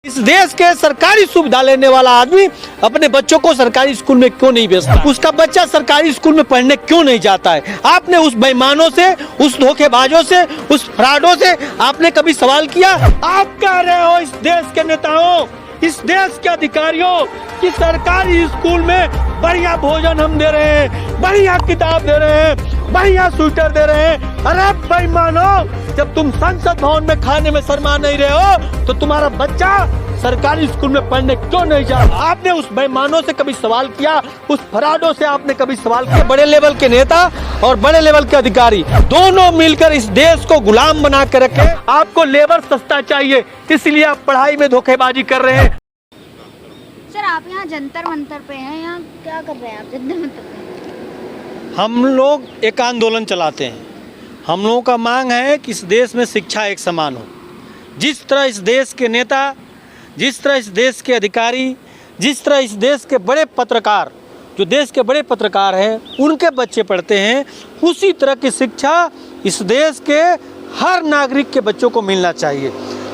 इस देश के सरकारी सुविधा लेने वाला आदमी अपने बच्चों को सरकारी स्कूल में क्यों नहीं भेजता? उसका बच्चा सरकारी स्कूल में पढ़ने क्यों नहीं जाता है? आपने उस बेईमानों से, उस धोखेबाजों से, उस फ्रॉडों से आपने कभी सवाल किया? आप कह रहे हो इस देश के नेताओं, इस देश के अधिकारियों कि सरकारी स्कूल में बढ़िया भोजन हम दे रहे हैं, बढ़िया किताब दे रहे हैं, बढ़िया स्वेटर दे रहे हैं। अरे बेईमानों, जब तुम संसद भवन में खाने में शर्मा नहीं रहे हो तो तुम्हारा बच्चा सरकारी स्कूल में पढ़ने क्यों नहीं जा रहा? आपने उस बेईमानों से कभी सवाल किया? उस फ्रॉडों से आपने कभी सवाल किया? बड़े लेवल के नेता और बड़े लेवल के अधिकारी दोनों मिलकर इस देश को गुलाम बना कर रखे। आपको लेबर सस्ता चाहिए, इसलिए आप पढ़ाई में धोखेबाजी कर रहे हैं। सर, आप यहाँ जंतर मंतर पे हैं, यहाँ क्या कर रहे हैं आप जंतर मंतर पे? हम लोग एक आंदोलन चलाते हैं। हम लोगों का मांग है कि इस देश में शिक्षा एक समान हो। जिस तरह इस देश के नेता, जिस तरह इस देश के अधिकारी, जिस तरह इस देश के बड़े पत्रकार, जो देश के बड़े पत्रकार हैं, उनके बच्चे पढ़ते हैं, उसी तरह की शिक्षा इस देश के हर नागरिक के बच्चों को मिलना चाहिए।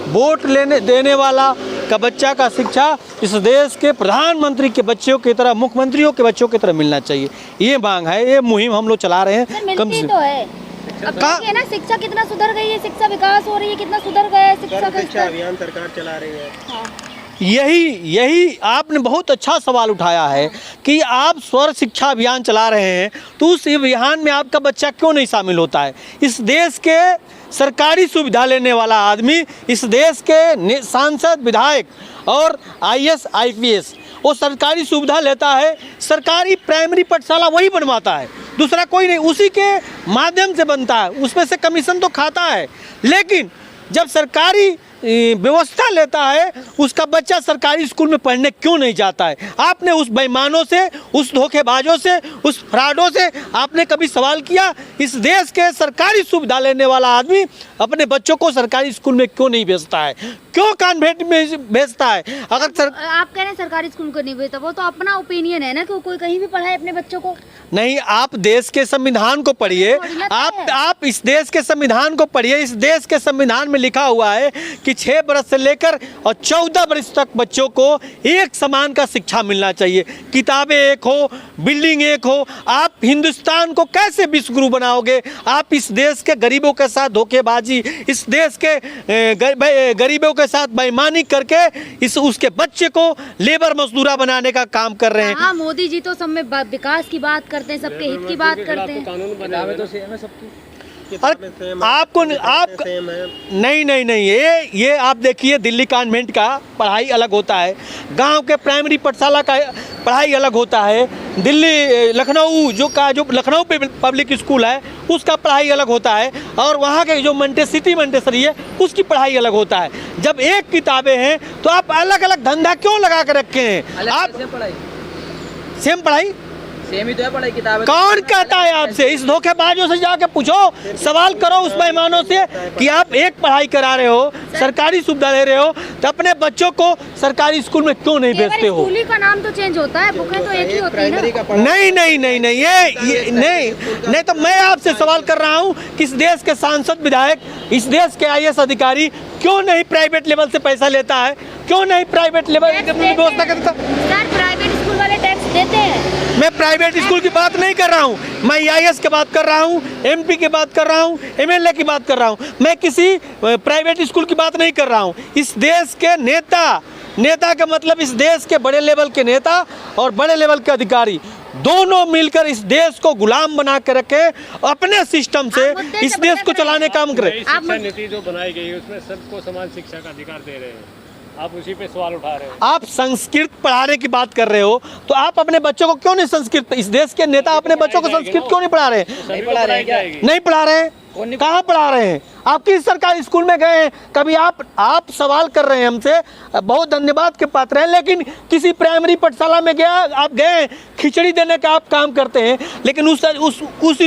वोट देने वाला का बच्चा का शिक्षा इस देश के प्रधानमंत्री के बच्चों की तरह, मुख्यमंत्रियों के बच्चों की तरह मिलना चाहिए। ये मांग है, ये मुहिम हम लोग चला रहे हैं। कम से तो है। अब देखिए ना, शिक्षा कितना सुधर गई है, शिक्षा विकास हो रही है, कितना सुधर गया है शिक्षा अभियान सरकार चला रही है। हाँ। यही आपने बहुत अच्छा सवाल उठाया है कि आप स्वर शिक्षा अभियान चला रहे हैं, तो उस अभियान में आपका बच्चा क्यों नहीं शामिल होता है? इस देश के सरकारी सुविधा लेने वाला आदमी, इस देश के सांसद, विधायक और IAS IPS वो सरकारी सुविधा लेता है। सरकारी प्राइमरी पाठशाला वही बनवाता है, दूसरा कोई नहीं, उसी के माध्यम से बनता है, उसमें से कमीशन तो खाता है। लेकिन जब सरकारी व्यवस्था लेता है, उसका बच्चा सरकारी स्कूल में पढ़ने क्यों नहीं जाता है? आपने उस बेईमानों से, उस धोखेबाजों से, उस फ्रॉडों से आपने कभी सवाल किया? इस देश के सरकारी सुविधा लेने वाला आदमी अपने बच्चों को सरकारी स्कूल में क्यों नहीं भेजता है? क्यों कॉन्वेंट में भेजता है? अगर आप कह रहे हैं सरकारी स्कूल को नहीं भेजता, वो तो अपना ओपिनियन है ना कि कोई कहीं भी पढ़ाए अपने बच्चों को। नहीं, आप देश के संविधान को पढ़िए। आप इस देश के संविधान को पढ़िए। इस देश के संविधान में लिखा हुआ है कि 6 वर्ष से लेकर और 14 वर्ष तक बच्चों को एक समान का शिक्षा मिलना चाहिए। किताबें एक हो, बिल्डिंग एक हो। आप हिंदुस्तान को कैसे विश्वगुरु बनाओगे? आप इस देश के गरीबों के साथ धोखेबाजी, इस देश के गरीबों के साथ बेईमानी करके उसके बच्चे को लेबर मजदूरा बनाने का काम कर रहे हैं। हाँ, मोदी जी तो सब में विकास की बात करते हैं, सबके हित की बात करते हैं। कानून बनावे तो सेम है सबकी। आपको आप नहीं, ये आप देखिए, दिल्ली कॉन्वेंट का पढ़ाई अलग होता है, गांव के प्राइमरी पाठशाला का पढ़ाई अलग होता है, दिल्ली लखनऊ जो लखनऊ पब्लिक स्कूल है उसका पढ़ाई अलग होता है, और वहाँ के जो मंटेसरी है उसकी पढ़ाई अलग होता है। जब एक किताबें हैं तो आप अलग अलग धंधा क्यों लगा कर रखे हैं? आप सेम पढ़ाई सेम ही तो है पढ़ाई, किताबें। कौन कहता है आपसे? इस धोखेबाजों से जाके पूछो, सवाल करो उस बेईमानों से कि आप एक पढ़ाई करा रहे हो, सरकारी सुविधा दे रहे हो, तो अपने बच्चों को सरकारी स्कूल में क्यों नहीं भेजते हो? स्कूल का नाम तो चेंज होता है, बुकें तो एक ही होती है ना। नहीं, ये नहीं, तो मैं आपसे सवाल कर रहा हूँ कि इस देश के सांसद, विधायक, इस देश के IAS अधिकारी क्यों नहीं प्राइवेट लेवल से पैसा लेता है? क्यों नहीं प्राइवेट लेवल व्यवस्था करता? प्राइवेट स्कूल वाले टैक्स देते हैं। मैं प्राइवेट स्कूल की बात नहीं कर रहा हूँ, मैं IAS की बात कर रहा हूँ, MP की बात कर रहा हूँ, MLA की बात कर रहा हूँ। मैं किसी प्राइवेट स्कूल की बात नहीं कर रहा हूँ। इस देश के नेता का मतलब इस देश के बड़े लेवल के नेता और बड़े लेवल के अधिकारी दोनों मिलकर इस देश को गुलाम बना के रखे, अपने सिस्टम से इस देश को चलाने का काम करें। शिक्षा नीति जो बनाई गई है उसमें सबको समान शिक्षा का अधिकार दे रहे हैं, आप उसी पे सवाल उठा रहे हैं। आप संस्कृत पढ़ाने की बात कर रहे हो, तो आप अपने बच्चों को क्यों नहीं संस्कृत, इस देश के नेता अपने बच्चों को संस्कृत क्यों नहीं पढ़ा रहे? नहीं पढ़ा रहे हैं। कहाँ पढ़ा रहे हैं? आप किस सरकारी स्कूल में गए हैं कभी? आप सवाल कर रहे हैं हमसे, बहुत धन्यवाद के पात्र हैं, लेकिन किसी प्राइमरी पाठशाला में आप गए, खिचड़ी देने का आप काम करते हैं, लेकिन उस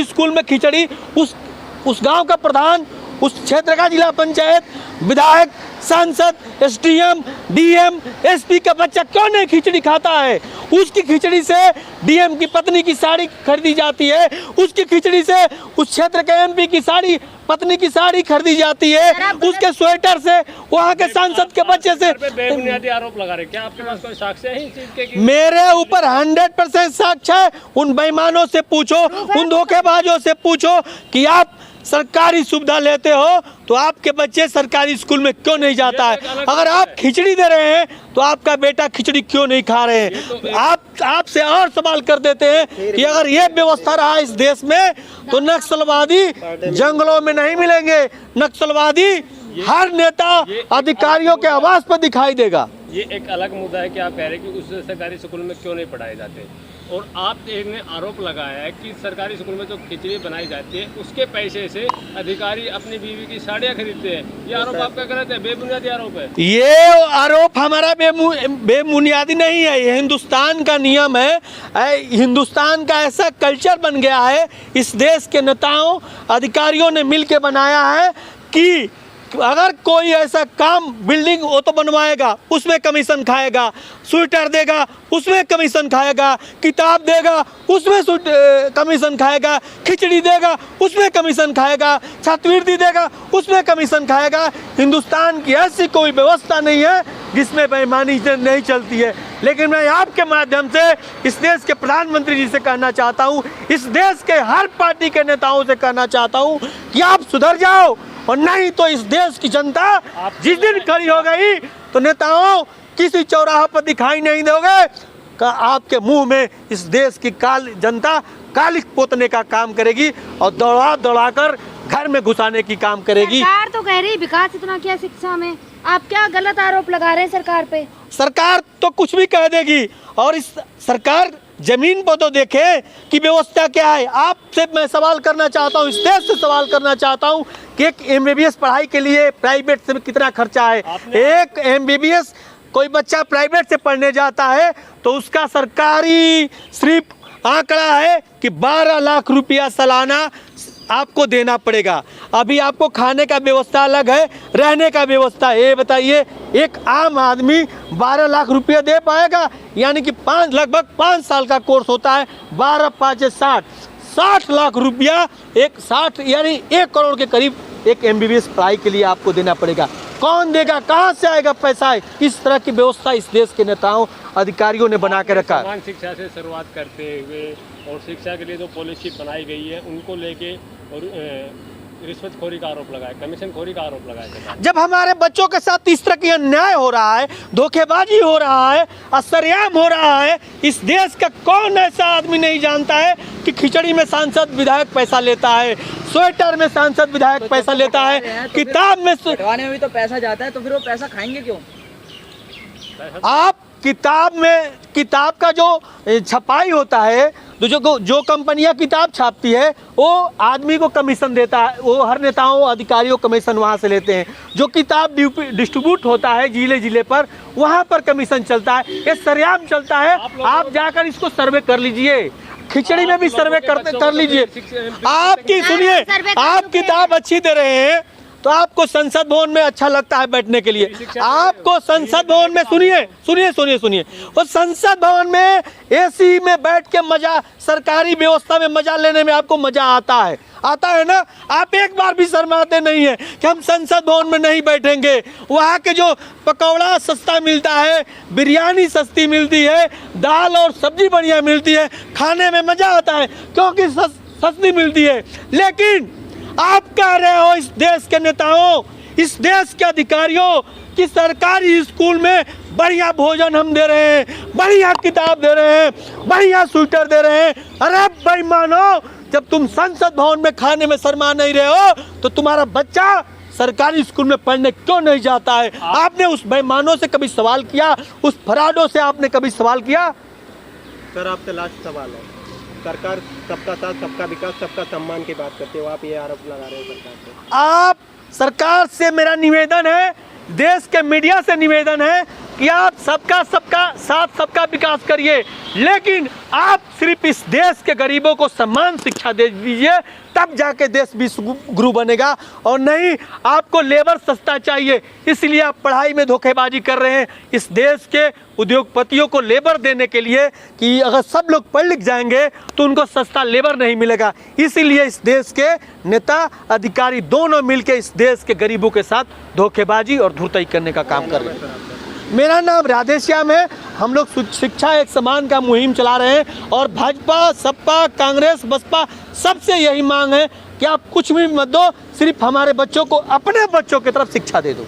स्कूल में खिचड़ी उस गांव का प्रधान, उस क्षेत्र का जिला पंचायत, विधायक, सांसद, SDM, DM, SP का बच्चा क्यों नहीं खिचड़ी खाता है? उसकी खिचड़ी से DM की पत्नी की साड़ी खरीदी जाती है, उसकी खिचड़ी से उस क्षेत्र के MP की साड़ी पत्नी की साड़ी खरीदी जाती है, उसके स्वेटर से, वहाँ के सांसद के बच्चे से। बेबुनियादी आरोप लगा रहे, क्या आपके पास कोई साक्ष्य है इस चीज के कि मेरे ऊपर 100% साक्ष्य है। उन बेईमानों से पूछो, उन धोखेबाजों से पूछो कि आप सरकारी सुविधा लेते हो तो आपके बच्चे सरकारी स्कूल में क्यों नहीं जाता है। अगर आप खिचड़ी दे रहे हैं तो आपका बेटा खिचड़ी क्यों नहीं खा रहे हैं। आपसे और सवाल कर देते हैं कि अगर ये व्यवस्था रहा इस देश में तो नक्सलवादी जंगलों में नहीं मिलेंगे, नक्सलवादी हर नेता अधिकारियों के आवास पर दिखाई देगा। ये एक अलग मुद्दा है कि आप कह रहे हैं कि उस सरकारी स्कूल में क्यों नहीं पढ़ाए जाते, और आप एक ने आरोप लगाया है कि सरकारी स्कूल में जो खिचड़ी बनाई जाती है उसके पैसे से अधिकारी अपनी बीवी की साड़ियाँ खरीदते हैं। ये आरोप आपका गलत है, बेबुनियादी आरोप है। ये आरोप हमारा बेबुनियादी नहीं है, ये हिंदुस्तान का नियम है। हिंदुस्तान का ऐसा कल्चर बन गया है, इस देश के नेताओं अधिकारियों ने मिलकर बनाया है कि अगर कोई ऐसा काम, बिल्डिंग वो तो बनवाएगा उसमें कमीशन खाएगा, स्वेटर देगा उसमें कमीशन खाएगा, किताब देगा उसमें कमीशन खाएगा, खिचड़ी देगा उसमें कमीशन खाएगा, छात्रवृत्ति देगा उसमें कमीशन खाएगा। हिंदुस्तान की ऐसी कोई व्यवस्था नहीं है जिसमें बेईमानी नहीं चलती है। लेकिन मैं आपके माध्यम से इस देश के प्रधानमंत्री जी से कहना चाहता हूँ, इस देश के हर पार्टी के नेताओं से कहना चाहता हूँ कि आप सुधर जाओ, और नहीं तो इस देश की जनता जिस दिन खड़ी हो गई तो नेताओं किसी चौराहा पर दिखाई नहीं दोगे का आपके मुंह में इस देश की जनता काली पोतने का काम करेगी और दौड़ा दौड़ा कर घर में घुसाने की काम करेगी। सरकार तो कह रही विकास इतना किया शिक्षा में, आप क्या गलत आरोप लगा रहे हैं सरकार पे। सरकार तो कुछ भी कह देगी, और इस सरकार जमीन पर तो देखे कि व्यवस्था क्या है। आपसे मैं सवाल करना चाहता हूँ, इस देश से सवाल करना चाहता हूँ कि एक MBBS पढ़ाई के लिए प्राइवेट से कितना खर्चा है। एक MBBS कोई बच्चा प्राइवेट से पढ़ने जाता है तो उसका सरकारी सिर्फ आंकड़ा है कि 12 लाख रुपया सालाना आपको देना पड़ेगा। अभी आपको खाने का व्यवस्था अलग है, रहने का व्यवस्था। ये बताइए एक आम आदमी 12 लाख रुपया दे पाएगा? यानी कि लगभग 5 साल का कोर्स होता है, 12 5 60 लाख रुपया, 60 यानी 1 करोड़ के करीब एक MBBS पढ़ाई के लिए आपको देना पड़ेगा। कौन देगा, कहाँ से आएगा पैसा? इस तरह की व्यवस्था इस देश के नेताओं अधिकारियों ने बना के रखा है। समान शिक्षा से शुरुआत करते हुए और शिक्षा के लिए जो पॉलिसी बनाई गई है उनको लेके और रिश्वतखोरी का आरोप लगाया, कमीशन खोरी का आरोप लगाया। जब हमारे बच्चों के साथ इस तरह की अन्याय हो रहा है, धोखेबाजी हो रहा है, असरयाम हो रहा है, इस देश का कौन ऐसा आदमी नहीं जानता है कि खिचड़ी में सांसद विधायक पैसा लेता है, स्वेटर में सांसद विधायक पैसा लेता है, किताब में कटवाने में भी तो पैसा जाता है, तो फिर वो पैसा खाएंगे क्यों? आप किताब का जो छपाई होता है, जो कंपनियां किताब छापती है वो आदमी को कमीशन देता है, वो हर नेताओं अधिकारियों कमीशन वहां से लेते हैं। जो किताब डिस्ट्रीब्यूट होता है जिले जिले पर, वहां पर कमीशन चलता है। ये सरेआम चलता है। आप जाकर इसको सर्वे कर लीजिए, खिचड़ी में भी सर्वे कर लीजिए। आपकी सुनिए, आप किताब अच्छी दे रहे हैं तो आपको संसद भवन में अच्छा लगता है बैठने के लिए। आपको संसद भवन में सुनिए और संसद भवन में AC में बैठ के मजा, सरकारी व्यवस्था में मजा लेने में आपको मजा आता है ना। आप एक बार भी शर्माते नहीं है कि हम संसद भवन में नहीं बैठेंगे। वहाँ के जो पकौड़ा सस्ता मिलता है, बिरयानी सस्ती मिलती है, दाल और सब्जी बढ़िया मिलती है, खाने में मजा आता है क्योंकि सस्ती मिलती है। लेकिन आप कह रहे हो इस देश के नेताओं, इस देश के अधिकारियों कि सरकारी स्कूल में बढ़िया भोजन हम दे रहे हैं, बढ़िया किताब दे रहे हैं, बढ़िया स्वेटर दे रहे हैं। अरे बेईमानो, जब तुम संसद भवन में खाने में शर्मा नहीं रहे हो तो तुम्हारा बच्चा सरकारी स्कूल में पढ़ने क्यों नहीं जाता है? आपने उस बेईमानों से कभी सवाल किया? उस फराडों से आपने कभी सवाल किया? सर आपसे लास्ट सवाल है, सरकार सबका साथ सबका विकास सबका सम्मान की बात करते हो, आप ये आरोप लगा रहे हो सरकार पे। आप सरकार से मेरा निवेदन है, देश के मीडिया से निवेदन है कि आप सबका साथ सबका विकास करिए, लेकिन आप सिर्फ इस देश के गरीबों को समान शिक्षा दे दीजिए, तब जाके देश विश्व गुरु बनेगा। और नहीं, आपको लेबर सस्ता चाहिए, इसलिए आप पढ़ाई में धोखेबाजी कर रहे हैं। इस देश के उद्योगपतियों को लेबर देने के लिए कि अगर सब लोग पढ़ लिख जाएंगे तो उनको सस्ता लेबर नहीं मिलेगा, इसीलिए इस देश के नेता अधिकारी दोनों मिलकर इस देश के गरीबों के साथ धोखेबाजी और धुरताई करने का काम कर रहे हैं। मेरा नाम राधेश्याम है। हम लोग शिक्षा एक समान का मुहिम चला रहे हैं और भाजपा, सपा, कांग्रेस, बसपा सबसे यही मांग है कि आप कुछ भी मत दो, सिर्फ हमारे बच्चों को, अपने बच्चों की तरफ शिक्षा दे दो।